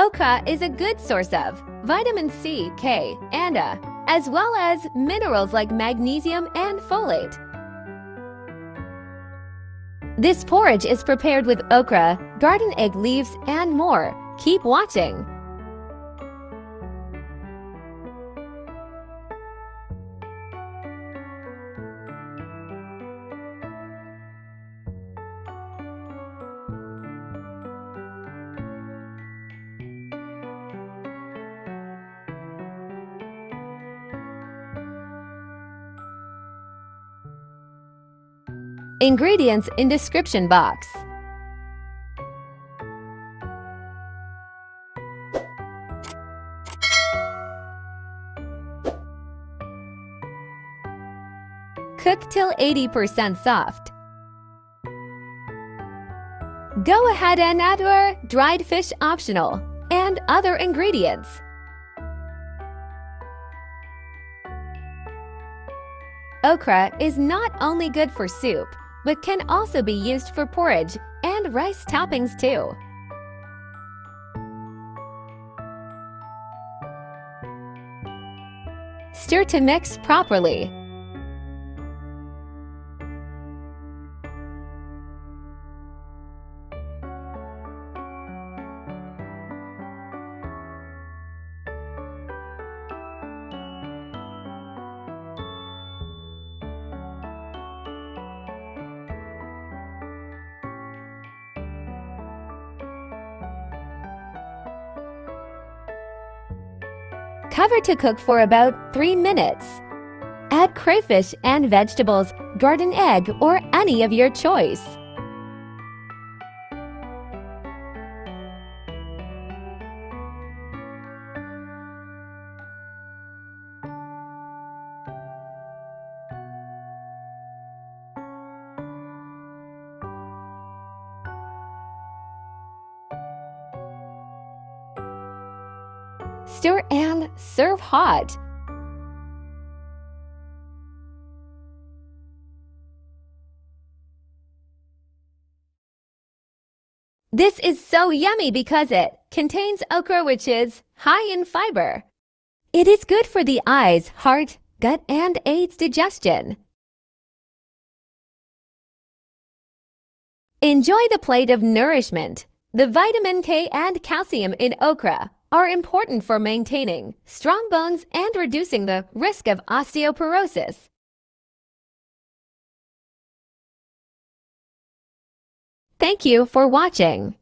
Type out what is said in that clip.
Okra is a good source of vitamin C, K, and A, as well as minerals like magnesium and folate. This porridge is prepared with okra, garden egg leaves, and more. Keep watching. Ingredients in description box. Cook till 80% soft. Go ahead and add your dried fish optional and other ingredients. Okra is not only good for soup, but can also be used for porridge and rice toppings too. Stir to mix properly. Cover to cook for about 3 minutes. Add crayfish and vegetables, garden egg, or any of your choice. Stir and serve hot. This is so yummy because it contains okra, which is high in fiber. It is good for the eyes, heart, gut, and aids digestion. Enjoy the plate of nourishment. The vitamin K and calcium in okra are important for maintaining strong bones and reducing the risk of osteoporosis. Thank you for watching.